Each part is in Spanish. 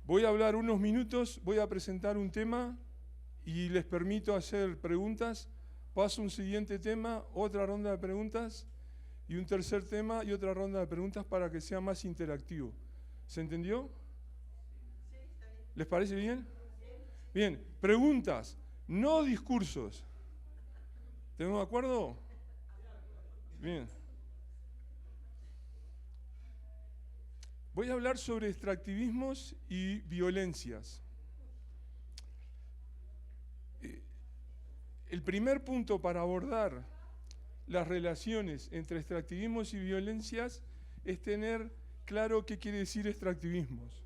Voy a hablar unos minutos, voy a presentar un tema y les permito hacer preguntas. Paso un siguiente tema, otra ronda de preguntas y un tercer tema y otra ronda de preguntas para que sea más interactivo. ¿Se entendió? ¿Les parece bien? Bien, preguntas, no discursos. ¿Tenemos de acuerdo? Bien. Voy a hablar sobre extractivismos y violencias. El primer punto para abordar las relaciones entre extractivismos y violencias es tener claro qué quiere decir extractivismos.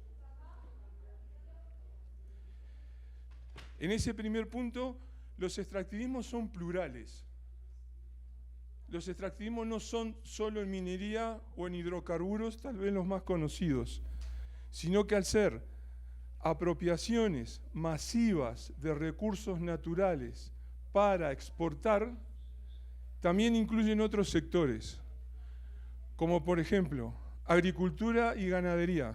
En ese primer punto, los extractivismos son plurales. Los extractivismos no son solo en minería o en hidrocarburos, tal vez los más conocidos, sino que al ser apropiaciones masivas de recursos naturales para exportar, también incluyen otros sectores, como por ejemplo, agricultura y ganadería,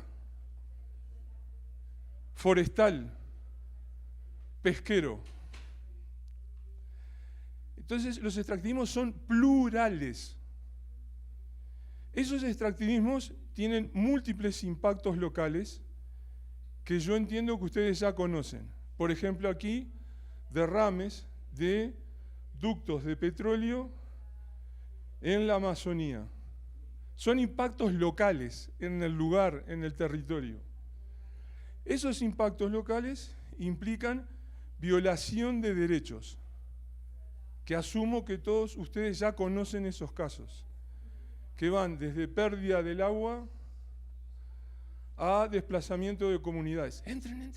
forestal, pesquero. Entonces, los extractivismos son plurales. Esos extractivismos tienen múltiples impactos locales que yo entiendo que ustedes ya conocen. Por ejemplo, aquí, derrames de ductos de petróleo en la Amazonía. Son impactos locales en el lugar, en el territorio. Esos impactos locales implican violación de derechos, que asumo que todos ustedes ya conocen esos casos, que van desde pérdida del agua a desplazamiento de comunidades. Entren.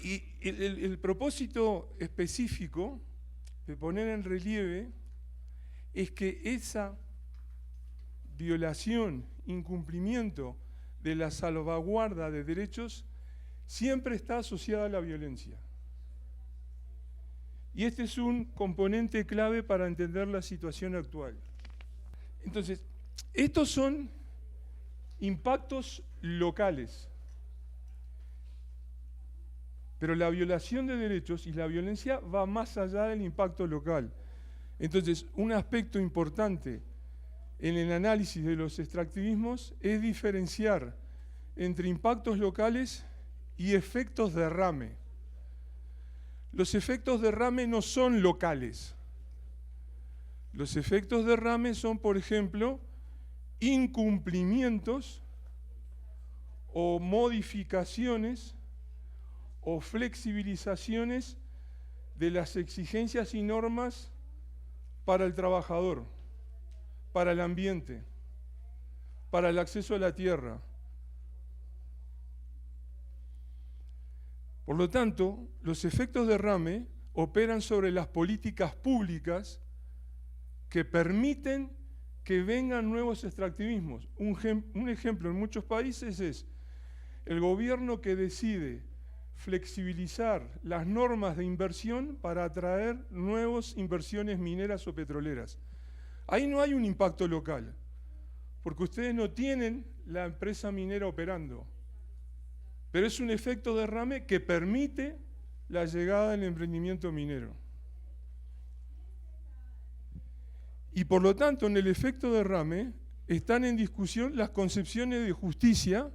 Y el propósito específico de poner en relieve es que esa violación, incumplimiento de la salvaguarda de derechos siempre está asociada a la violencia. Y este es un componente clave para entender la situación actual. Entonces, estos son impactos locales. Pero la violación de derechos y la violencia va más allá del impacto local. Entonces, un aspecto importante en el análisis de los extractivismos es diferenciar entre impactos locales y efectos derrame. Los efectos derrame no son locales. Los efectos derrame son, por ejemplo, incumplimientos o modificaciones o flexibilizaciones de las exigencias y normas para el trabajador, para el ambiente, para el acceso a la tierra. Por lo tanto, los efectos derrame operan sobre las políticas públicas que permiten que vengan nuevos extractivismos. Un ejemplo en muchos países es el gobierno que decide flexibilizar las normas de inversión para atraer nuevas inversiones mineras o petroleras. Ahí no hay un impacto local, porque ustedes no tienen la empresa minera operando, pero es un efecto derrame que permite la llegada del emprendimiento minero. Y por lo tanto, en el efecto derrame están en discusión las concepciones de justicia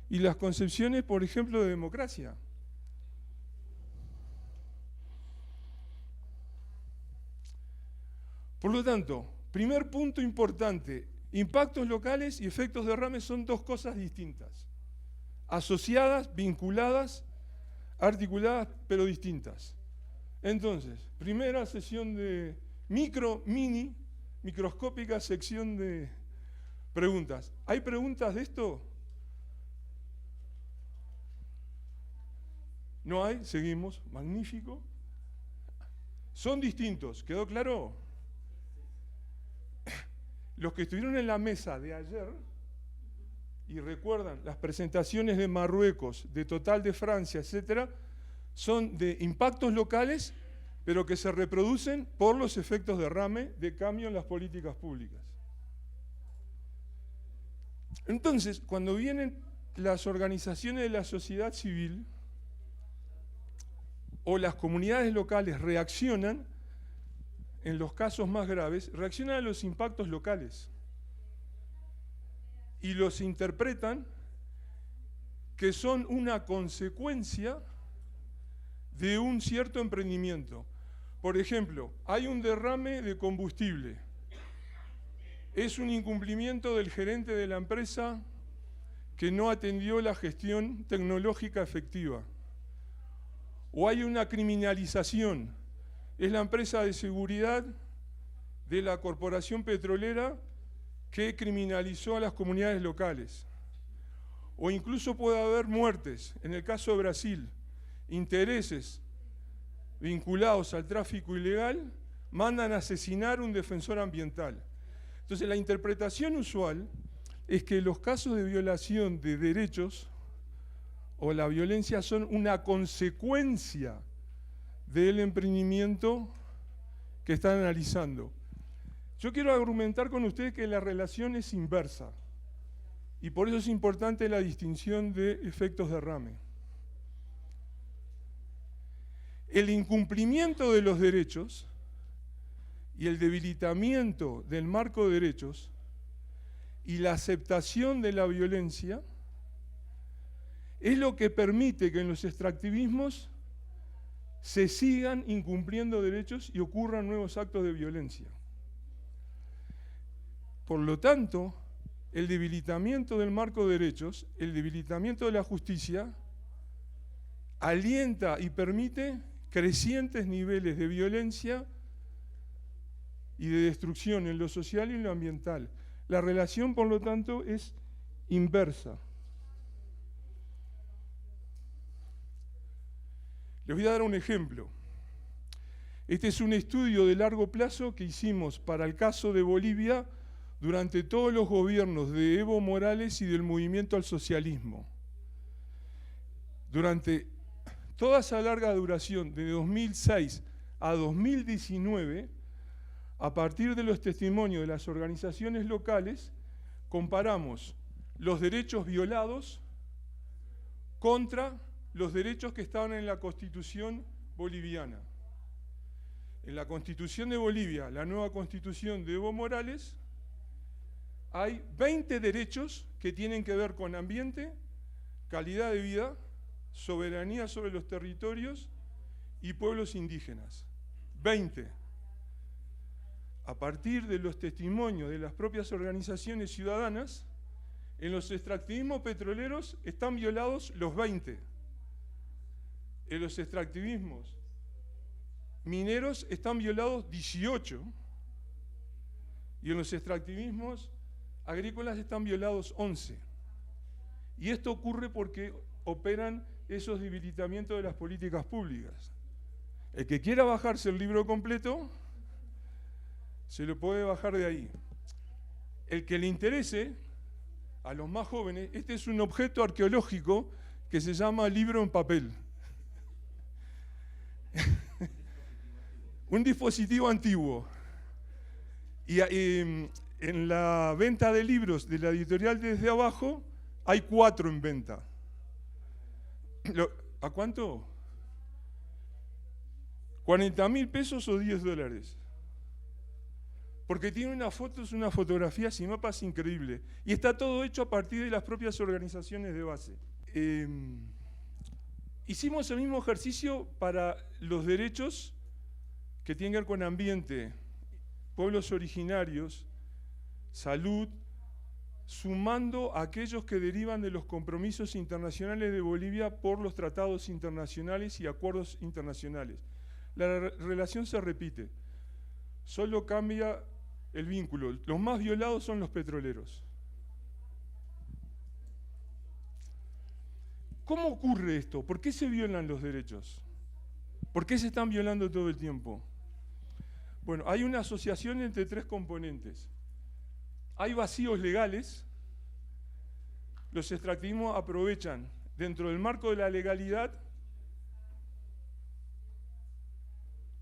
y las concepciones, por ejemplo, de democracia. Por lo tanto, primer punto importante, impactos locales y efectos derrame son dos cosas distintas, asociadas, vinculadas, articuladas, pero distintas. Entonces, primera sesión de microscópica sección de preguntas. ¿Hay preguntas de esto? ¿No hay? Seguimos. Magnífico. Son distintos. ¿Quedó claro? Los que estuvieron en la mesa de ayer y recuerdan las presentaciones de Marruecos, de Total de Francia, etcétera, son de impactos locales, pero que se reproducen por los efectos derrame de cambio en las políticas públicas. Entonces, cuando vienen las organizaciones de la sociedad civil o las comunidades locales reaccionan, en los casos más graves, reaccionan a los impactos locales y los interpretan que son una consecuencia de un cierto emprendimiento. Por ejemplo, hay un derrame de combustible. Es un incumplimiento del gerente de la empresa que no atendió la gestión tecnológica efectiva. O hay una criminalización. Es la empresa de seguridad de la corporación petrolera que criminalizó a las comunidades locales. O incluso puede haber muertes. En el caso de Brasil, intereses vinculados al tráfico ilegal mandan a asesinar a un defensor ambiental. Entonces, la interpretación usual es que los casos de violación de derechos o la violencia son una consecuencia del emprendimiento que están analizando. Yo quiero argumentar con ustedes que la relación es inversa y por eso es importante la distinción de efectos derrame. El incumplimiento de los derechos y el debilitamiento del marco de derechos y la aceptación de la violencia es lo que permite que en los extractivismos se sigan incumpliendo derechos y ocurran nuevos actos de violencia. Por lo tanto, el debilitamiento del marco de derechos, el debilitamiento de la justicia, alienta y permite crecientes niveles de violencia y de destrucción en lo social y en lo ambiental. La relación, por lo tanto, es inversa. Les voy a dar un ejemplo. Este es un estudio de largo plazo que hicimos para el caso de Bolivia durante todos los gobiernos de Evo Morales y del movimiento al socialismo. Durante toda esa larga duración, de 2006 a 2019, a partir de los testimonios de las organizaciones locales, comparamos los derechos violados contra los derechos que estaban en la Constitución boliviana. En la Constitución de Bolivia, la nueva Constitución de Evo Morales, hay 20 derechos que tienen que ver con ambiente, calidad de vida, soberanía sobre los territorios y pueblos indígenas. 20. A partir de los testimonios de las propias organizaciones ciudadanas, en los extractivismos petroleros están violados los 20. En los extractivismos mineros están violados 18. Y en los extractivismos agrícolas están violados 11. Y esto ocurre porque operan esos debilitamientos de las políticas públicas. El que quiera bajarse el libro completo, se lo puede bajar de ahí. El que le interese, a los más jóvenes, este es un objeto arqueológico que se llama libro en papel. Un dispositivo antiguo. Y en la venta de libros de la editorial Desde Abajo, hay 4 en venta. ¿A cuánto? 40.000 pesos o $10. Porque tiene una foto, es una fotografía sin mapas increíble. Y está todo hecho a partir de las propias organizaciones de base. Hicimos el mismo ejercicio para los derechos que tienen que ver con ambiente, pueblos originarios, salud, sumando a aquellos que derivan de los compromisos internacionales de Bolivia por los tratados internacionales y acuerdos internacionales. La relación se repite, solo cambia el vínculo. Los más violados son los petroleros. ¿Cómo ocurre esto? ¿Por qué se violan los derechos? ¿Por qué se están violando todo el tiempo? Bueno, hay una asociación entre 3 componentes. Hay vacíos legales. Los extractivismos aprovechan, dentro del marco de la legalidad,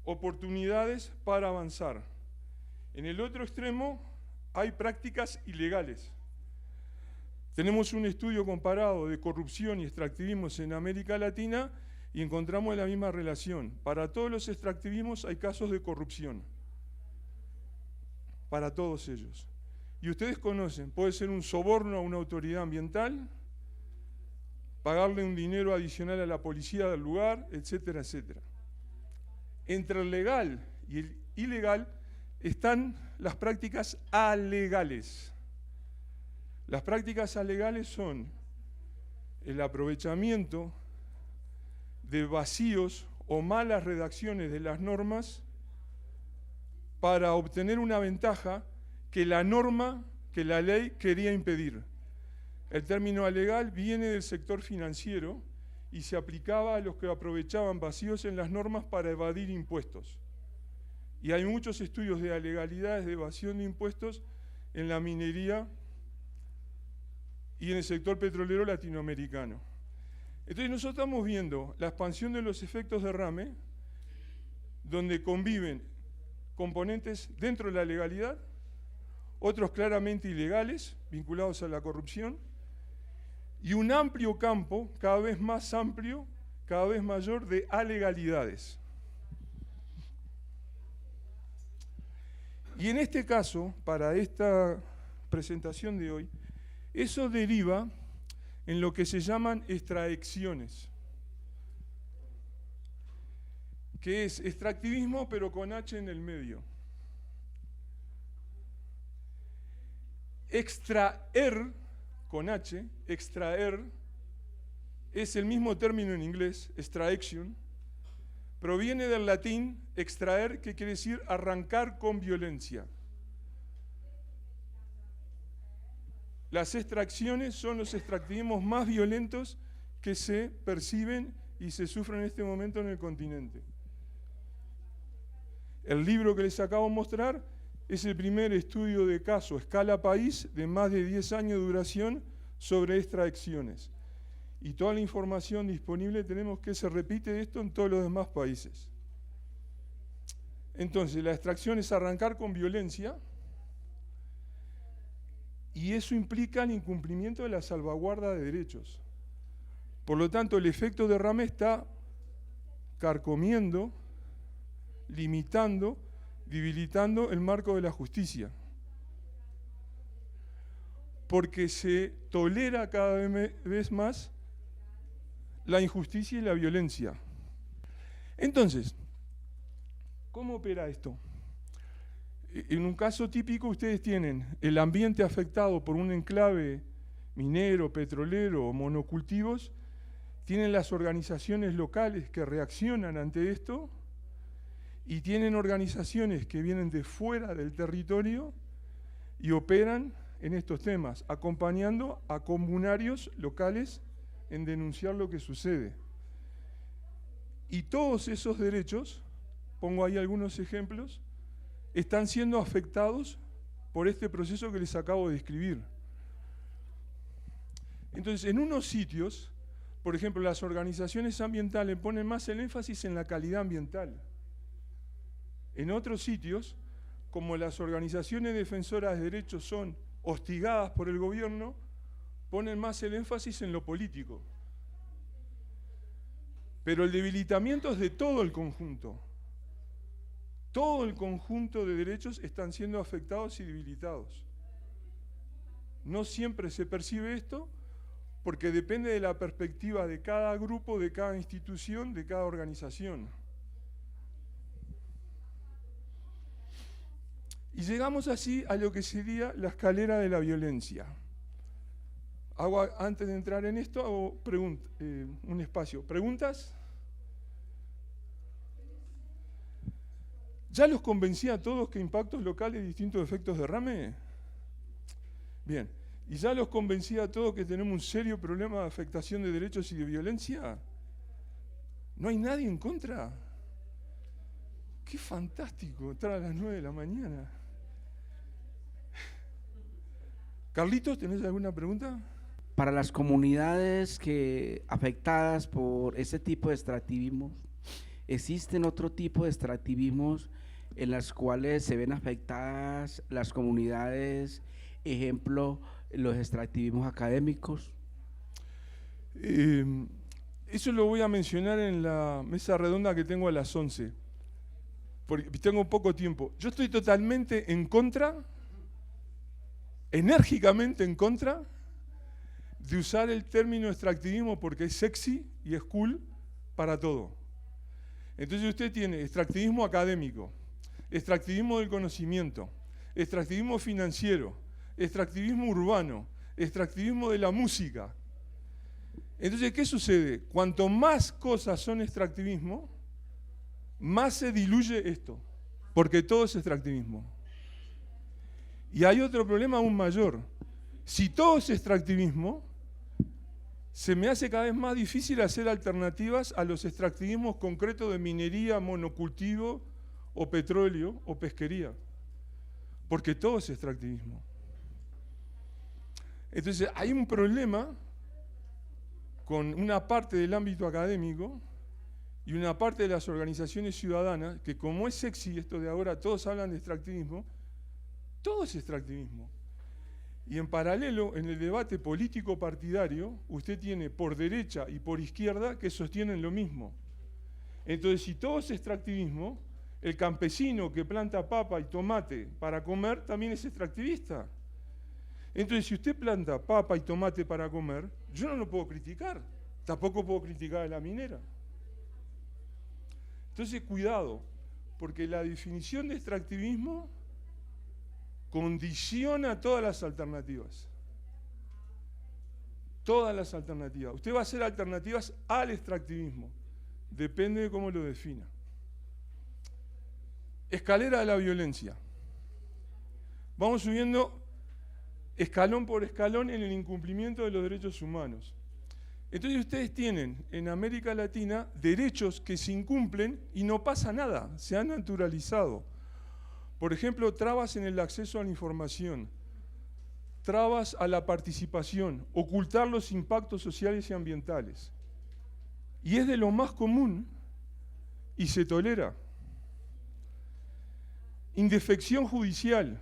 oportunidades para avanzar. En el otro extremo hay prácticas ilegales. Tenemos un estudio comparado de corrupción y extractivismos en América Latina y encontramos la misma relación. Para todos los extractivismos hay casos de corrupción. Para todos ellos. Y ustedes conocen, puede ser un soborno a una autoridad ambiental, pagarle un dinero adicional a la policía del lugar, etcétera, etcétera. Entre el legal y el ilegal están las prácticas alegales. Las prácticas alegales son el aprovechamiento de vacíos o malas redacciones de las normas para obtener una ventaja que la norma, que la ley quería impedir. El término alegal viene del sector financiero y se aplicaba a los que aprovechaban vacíos en las normas para evadir impuestos. Y hay muchos estudios de alegalidades de evasión de impuestos en la minería y en el sector petrolero latinoamericano. Entonces nosotros estamos viendo la expansión de los efectos derrame, donde conviven componentes dentro de la legalidad, otros claramente ilegales, vinculados a la corrupción, y un amplio campo, cada vez más amplio, cada vez mayor, de alegalidades. Y en este caso, para esta presentación de hoy, eso deriva en lo que se llaman extracciones, que es extractivismo pero con H en el medio. Extraer, con H, extraer, es el mismo término en inglés, extraction, proviene del latín extraer, que quiere decir arrancar con violencia. Las extracciones son los extractivismos más violentos que se perciben y se sufren en este momento en el continente. El libro que les acabo de mostrar es el primer estudio de caso, escala país, de más de 10 años de duración sobre extracciones. Y toda la información disponible tenemos que se repite esto en todos los demás países. Entonces, la extracción es arrancar con violencia y eso implica el incumplimiento de la salvaguarda de derechos. Por lo tanto, el efecto derrame está carcomiendo, limitando, debilitando el marco de la justicia, porque se tolera cada vez más la injusticia y la violencia. Entonces, ¿cómo opera esto? En un caso típico ustedes tienen el ambiente afectado por un enclave minero, petrolero o monocultivos, tienen las organizaciones locales que reaccionan ante esto y tienen organizaciones que vienen de fuera del territorio y operan en estos temas, acompañando a comunarios locales en denunciar lo que sucede. Y todos esos derechos, pongo ahí algunos ejemplos, están siendo afectados por este proceso que les acabo de describir. Entonces, en unos sitios, por ejemplo, las organizaciones ambientales ponen más el énfasis en la calidad ambiental. En otros sitios, como las organizaciones defensoras de derechos son hostigadas por el gobierno, ponen más el énfasis en lo político. Pero el debilitamiento es de todo el conjunto. Todo el conjunto de derechos están siendo afectados y debilitados. No siempre se percibe esto porque depende de la perspectiva de cada grupo, de cada institución, de cada organización. Y llegamos así a lo que sería la escalera de la violencia. Antes de entrar en esto, hago un espacio. ¿Preguntas? ¿Ya los convencí a todos que impactos locales y distintos efectos derrame? Bien. ¿Y ya los convencí a todos que tenemos un serio problema de afectación de derechos y de violencia? ¿No hay nadie en contra? ¡Qué fantástico! Entrar a las 9 de la mañana. Carlitos, ¿tenés alguna pregunta? Para las comunidades afectadas por ese tipo de extractivismo, ¿existen otro tipo de extractivismos en las cuales se ven afectadas las comunidades? Ejemplo, los extractivismos académicos? Eso lo voy a mencionar en la mesa redonda que tengo a las 11, porque tengo poco tiempo. Yo estoy totalmente en contra, enérgicamente en contra, de usar el término extractivismo porque es sexy y es cool para todo. Entonces usted tiene extractivismo académico, extractivismo del conocimiento, extractivismo financiero, extractivismo urbano, extractivismo de la música. Entonces, ¿qué sucede? Cuanto más cosas son extractivismo, más se diluye esto, porque todo es extractivismo. Y hay otro problema aún mayor. Si todo es extractivismo, se me hace cada vez más difícil hacer alternativas a los extractivismos concretos de minería, monocultivo, o petróleo, o pesquería, porque todo es extractivismo. Entonces, hay un problema con una parte del ámbito académico y una parte de las organizaciones ciudadanas, que como es sexy esto de ahora, todos hablan de extractivismo, todo es extractivismo. Y en paralelo, en el debate político partidario, usted tiene por derecha y por izquierda que sostienen lo mismo. Entonces, si todo es extractivismo, el campesino que planta papa y tomate para comer también es extractivista. Entonces, si usted planta papa y tomate para comer, yo no lo puedo criticar, tampoco puedo criticar a la minera. Entonces, cuidado, porque la definición de extractivismo condiciona todas las alternativas. Todas las alternativas. Usted va a hacer alternativas al extractivismo, depende de cómo lo defina. Escalera de la violencia. Vamos subiendo escalón por escalón en el incumplimiento de los derechos humanos. Entonces ustedes tienen en América Latina derechos que se incumplen y no pasa nada, se han naturalizado. Por ejemplo, trabas en el acceso a la información, trabas a la participación, ocultar los impactos sociales y ambientales. Y es de lo más común y se tolera. Indefección judicial,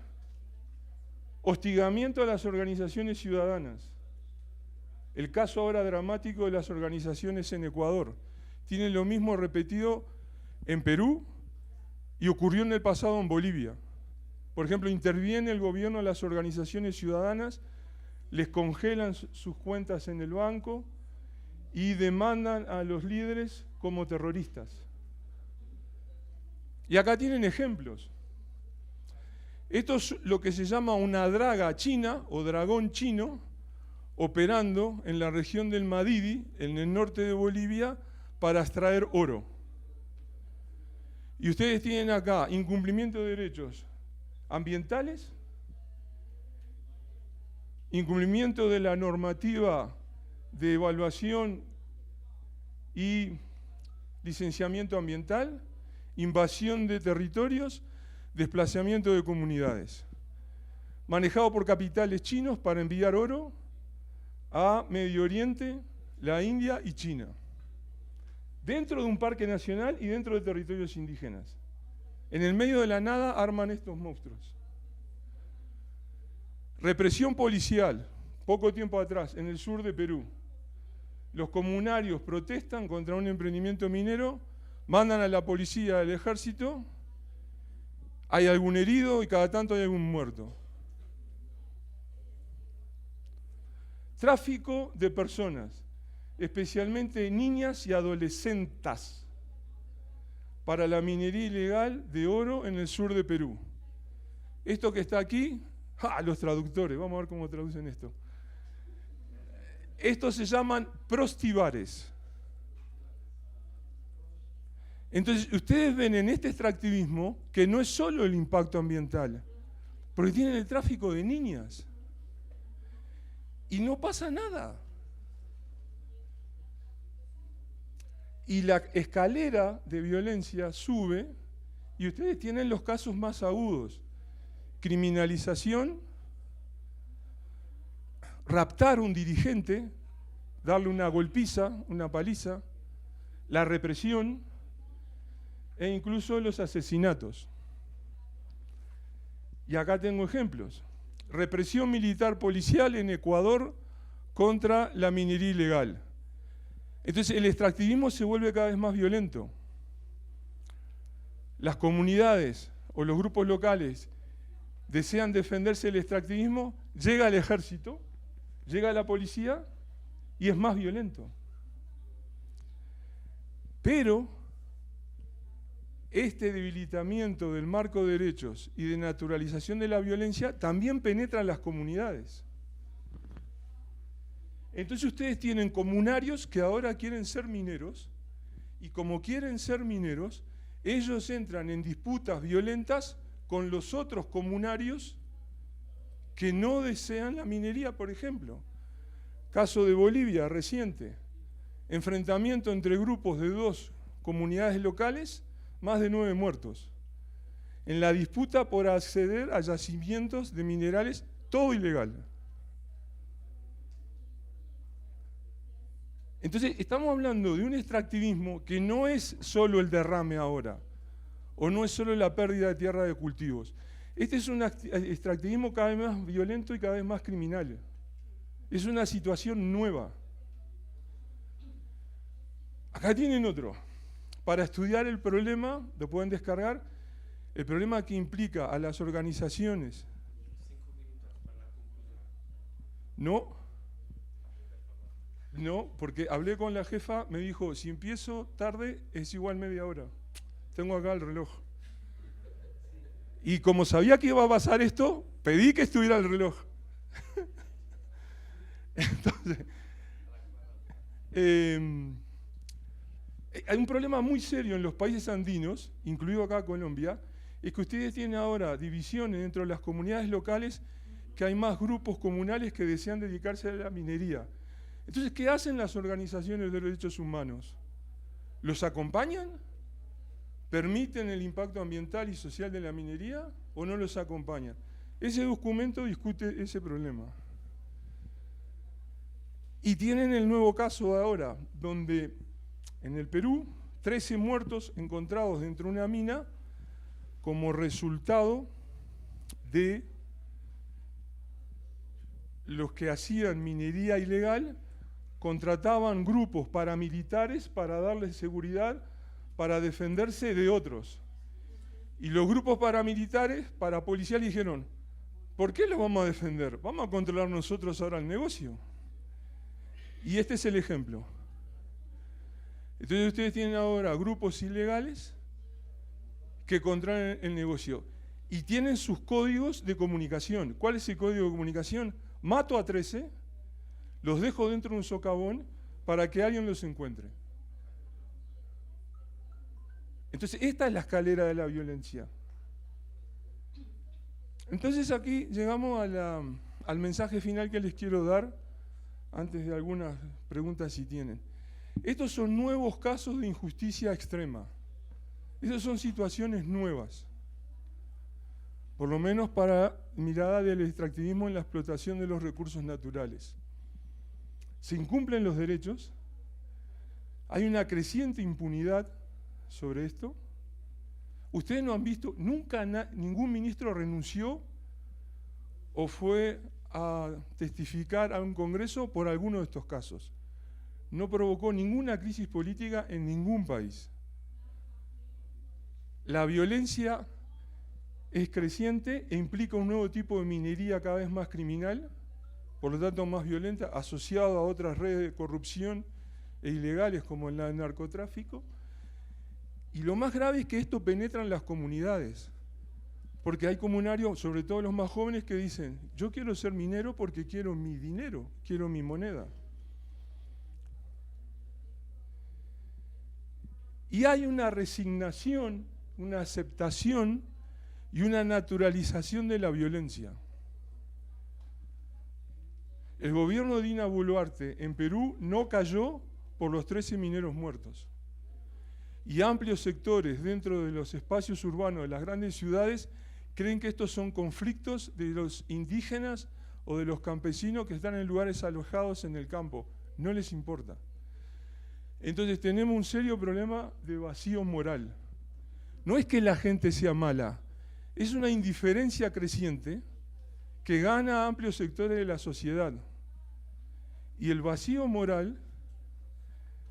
hostigamiento a las organizaciones ciudadanas. El caso ahora dramático de las organizaciones en Ecuador. Tienen lo mismo repetido en Perú y ocurrió en el pasado en Bolivia. Por ejemplo, interviene el gobierno a las organizaciones ciudadanas, les congelan sus cuentas en el banco y demandan a los líderes como terroristas. Y acá tienen ejemplos. Esto es lo que se llama una draga china o dragón chino operando en la región del Madidi, en el norte de Bolivia, para extraer oro. Y ustedes tienen acá incumplimiento de derechos ambientales, incumplimiento de la normativa de evaluación y licenciamiento ambiental, invasión de territorios, desplazamiento de comunidades, manejado por capitales chinos para enviar oro a Medio Oriente, la India y China, dentro de un parque nacional y dentro de territorios indígenas. En el medio de la nada arman estos monstruos. Represión policial, poco tiempo atrás, en el sur de Perú. Los comunarios protestan contra un emprendimiento minero, mandan a la policía, al ejército, hay algún herido y cada tanto hay algún muerto. Tráfico de personas, especialmente niñas y adolescentas, para la minería ilegal de oro en el sur de Perú. Esto que está aquí, los traductores, vamos a ver cómo traducen esto. Estos se llaman prostibares. Entonces, ustedes ven en este extractivismo que no es solo el impacto ambiental, porque tienen el tráfico de niñas. Y no pasa nada. Y la escalera de violencia sube y ustedes tienen los casos más agudos. Criminalización, raptar a un dirigente, darle una golpiza, una paliza, la represión e incluso los asesinatos. Y acá tengo ejemplos. represión militar policial en Ecuador contra la minería ilegal. Entonces el extractivismo se vuelve cada vez más violento. Las comunidades o los grupos locales desean defenderse del extractivismo, llega el ejército, llega la policía y es más violento. Pero este debilitamiento del marco de derechos y de naturalización de la violencia también penetra en las comunidades. Entonces ustedes tienen comunarios que ahora quieren ser mineros, y como quieren ser mineros, ellos entran en disputas violentas con los otros comunarios que no desean la minería, por ejemplo. Caso de Bolivia reciente, enfrentamiento entre grupos de 2 comunidades locales, más de 9 muertos. En la disputa por acceder a yacimientos de minerales, todo ilegal. Entonces, estamos hablando de un extractivismo que no es solo el derrame ahora, o no es solo la pérdida de tierra de cultivos. Este es un extractivismo cada vez más violento y cada vez más criminal. Es una situación nueva. Acá tienen otro. Para estudiar el problema, lo pueden descargar, el problema que implica a las organizaciones. 5 minutos para la No, conclusión. no, porque hablé con la jefa, me dijo, si empiezo tarde es igual media hora. Tengo acá el reloj. Y como sabía que iba a pasar esto, pedí que estuviera el reloj. Entonces, hay un problema muy serio en los países andinos, incluido acá Colombia, es que ustedes tienen ahora divisiones dentro de las comunidades locales, que hay más grupos comunales que desean dedicarse a la minería. Entonces, ¿qué hacen las organizaciones de derechos humanos? ¿Los acompañan? ¿Permiten el impacto ambiental y social de la minería o no los acompañan? Ese documento discute ese problema. Y tienen el nuevo caso ahora, donde en el Perú, 13 muertos encontrados dentro de una mina como resultado de los que hacían minería ilegal, contrataban grupos paramilitares para darles seguridad, para defenderse de otros. Y los grupos paramilitares, parapoliciales, dijeron, ¿por qué los vamos a defender? Vamos a controlar nosotros ahora el negocio. Y este es el ejemplo. Entonces ustedes tienen ahora grupos ilegales que controlan el negocio y tienen sus códigos de comunicación. ¿Cuál es el código de comunicación? Mato a 13, los dejo dentro de un socavón para que alguien los encuentre. Entonces esta es la escalera de la violencia. Entonces aquí llegamos al mensaje final que les quiero dar, antes de algunas preguntas si tienen. Estos son nuevos casos de injusticia extrema. Esas son situaciones nuevas. Por lo menos para mirada del extractivismo en la explotación de los recursos naturales. Se incumplen los derechos, hay una creciente impunidad sobre esto. Ustedes no han visto, nunca ningún ministro renunció o fue a testificar a un congreso por alguno de estos casos. No provocó ninguna crisis política en ningún país. La violencia es creciente e implica un nuevo tipo de minería cada vez más criminal, por lo tanto más violenta, asociado a otras redes de corrupción e ilegales como el narcotráfico. Y lo más grave es que esto penetra en las comunidades, porque hay comunarios, sobre todo los más jóvenes, que dicen, yo quiero ser minero porque quiero mi dinero, quiero mi moneda. Y hay una resignación, una aceptación y una naturalización de la violencia. El gobierno de Dina Boluarte en Perú no cayó por los 13 mineros muertos. Y amplios sectores dentro de los espacios urbanos de las grandes ciudades creen que estos son conflictos de los indígenas o de los campesinos que están en lugares alojados en el campo. No les importa. Entonces tenemos un serio problema de vacío moral. No es que la gente sea mala, es una indiferencia creciente que gana a amplios sectores de la sociedad. Y el vacío moral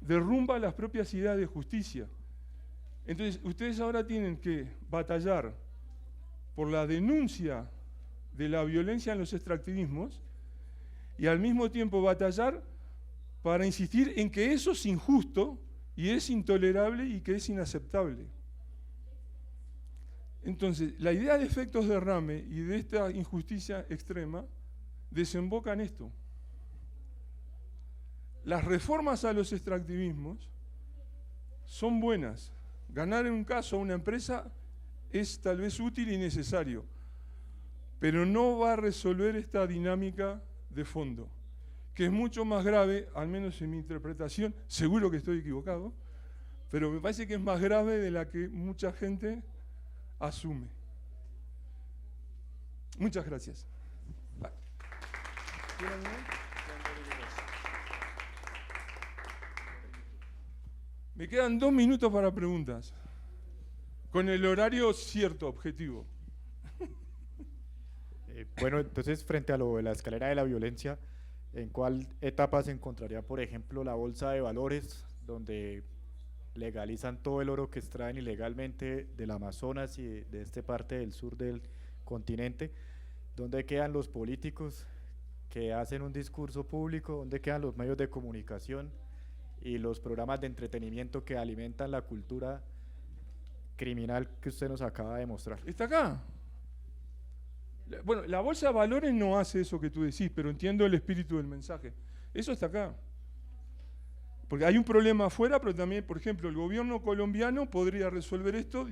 derrumba las propias ideas de justicia. Entonces, ustedes ahora tienen que batallar por la denuncia de la violencia en los extractivismos y al mismo tiempo batallar para insistir en que eso es injusto y es intolerable y que es inaceptable. Entonces, la idea de efectos derrame y de esta injusticia extrema desemboca en esto. Las reformas a los extractivismos son buenas. Ganar en un caso a una empresa es tal vez útil y necesario, pero no va a resolver esta dinámica de fondo, que es mucho más grave, al menos en mi interpretación, seguro que estoy equivocado, pero me parece que es más grave de la que mucha gente asume. Muchas gracias. Me quedan 2 minutos para preguntas, con el horario cierto, objetivo. Bueno, entonces, frente a lo de la escalera de la violencia, ¿en cuál etapa se encontraría, por ejemplo, la bolsa de valores, donde legalizan todo el oro que extraen ilegalmente del Amazonas y de esta parte del sur del continente? ¿Dónde quedan los políticos que hacen un discurso público? ¿Dónde quedan los medios de comunicación y los programas de entretenimiento que alimentan la cultura criminal que usted nos acaba de mostrar? ¿Está acá? Bueno, la bolsa de valores no hace eso que tú decís, pero entiendo el espíritu del mensaje. Eso está acá. Porque hay un problema afuera, pero también, por ejemplo, el gobierno colombiano podría resolver esto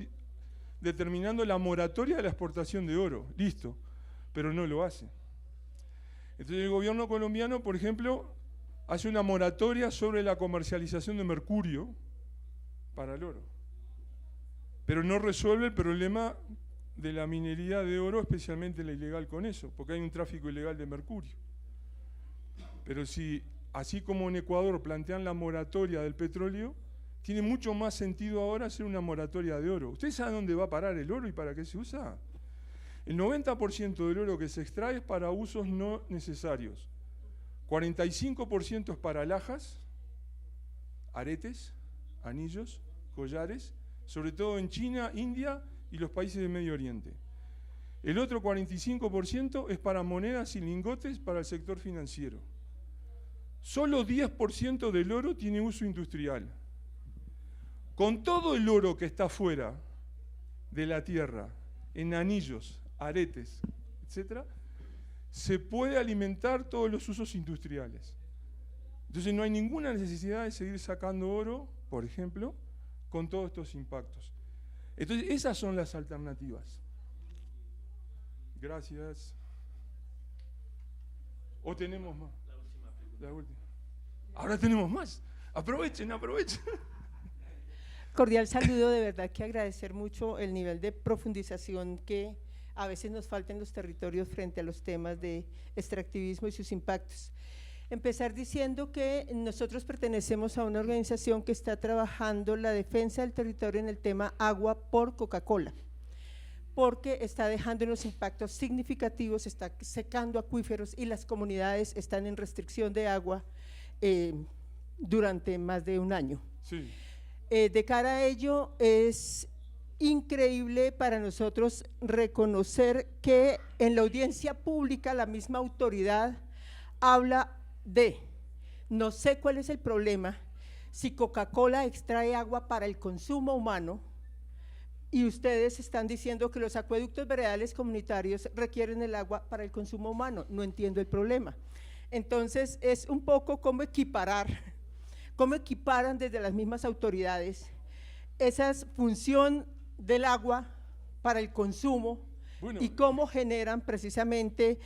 determinando la moratoria de la exportación de oro. Listo. Pero no lo hace. Entonces el gobierno colombiano, por ejemplo, hace una moratoria sobre la comercialización de mercurio para el oro. Pero no resuelve el problema de la minería de oro, especialmente la ilegal con eso, porque hay un tráfico ilegal de mercurio. Pero si, así como en Ecuador plantean la moratoria del petróleo, tiene mucho más sentido ahora hacer una moratoria de oro. ¿Ustedes saben dónde va a parar el oro y para qué se usa? El 90% del oro que se extrae es para usos no necesarios. 45% es para alhajas, aretes, anillos, collares, sobre todo en China, India y los países del Medio Oriente. El otro 45% es para monedas y lingotes para el sector financiero. Solo 10% del oro tiene uso industrial. Con todo el oro que está fuera de la tierra, en anillos, aretes, etc., se puede alimentar todos los usos industriales. Entonces no hay ninguna necesidad de seguir sacando oro, por ejemplo, con todos estos impactos. Entonces esas son las alternativas. Gracias. ¿O tenemos más? La última pregunta. La última. Ahora tenemos más. Aprovechen, aprovechen. Cordial saludo, de verdad que agradecer mucho el nivel de profundización que a veces nos falta en los territorios frente a los temas de extractivismo y sus impactos. Empezar diciendo que nosotros pertenecemos a una organización que está trabajando la defensa del territorio en el tema agua por Coca-Cola, porque está dejando unos impactos significativos, está secando acuíferos y las comunidades están en restricción de agua durante más de un año. Sí. De cara a ello, es increíble para nosotros reconocer que en la audiencia pública la misma autoridad habla de, no sé cuál es el problema, si Coca-Cola extrae agua para el consumo humano y ustedes están diciendo que los acueductos veredales comunitarios requieren el agua para el consumo humano, no entiendo el problema. Entonces es un poco cómo equiparan desde las mismas autoridades esa función del agua para el consumo, bueno, y cómo generan precisamente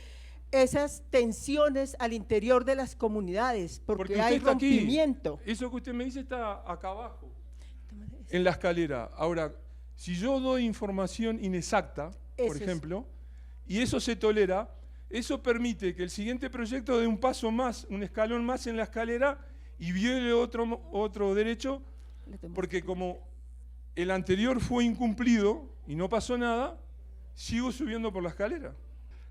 esas tensiones al interior de las comunidades, porque hay rompimiento. Aquí. Eso que usted me dice está acá abajo, en la escalera. Ahora, si yo doy información inexacta, por ejemplo, y eso se tolera, eso permite que el siguiente proyecto dé un paso más, un escalón más en la escalera y viole otro derecho, porque como el anterior fue incumplido y no pasó nada, sigo subiendo por la escalera.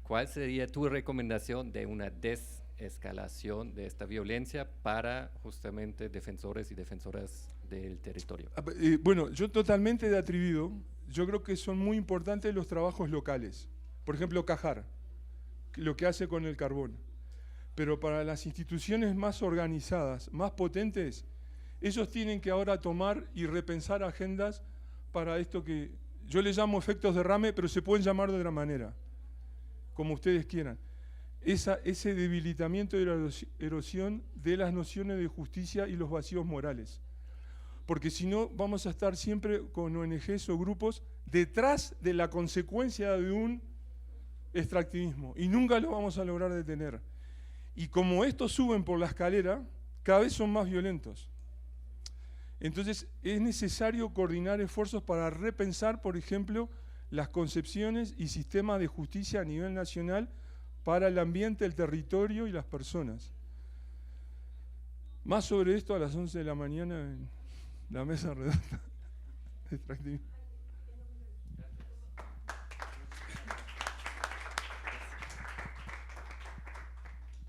¿Cuál sería tu recomendación de una desescalación de esta violencia para justamente defensores y defensoras del territorio? Bueno, yo totalmente de atrevido. Yo creo que son muy importantes los trabajos locales. Por ejemplo, Cajar, lo que hace con el carbón. Pero para las instituciones más organizadas, más potentes, ellos tienen que ahora tomar y repensar agendas para esto que yo le llamo efectos derrame, pero se pueden llamar de otra manera, como ustedes quieran. Ese debilitamiento y la erosión de las nociones de justicia y los vacíos morales. Porque si no, vamos a estar siempre con ONGs o grupos detrás de la consecuencia de un extractivismo y nunca lo vamos a lograr detener. Y como estos suben por la escalera, cada vez son más violentos. Entonces es necesario coordinar esfuerzos para repensar, por ejemplo, las concepciones y sistemas de justicia a nivel nacional para el ambiente, el territorio y las personas. Más sobre esto a las 11 de la mañana en la mesa redonda de extractivismo.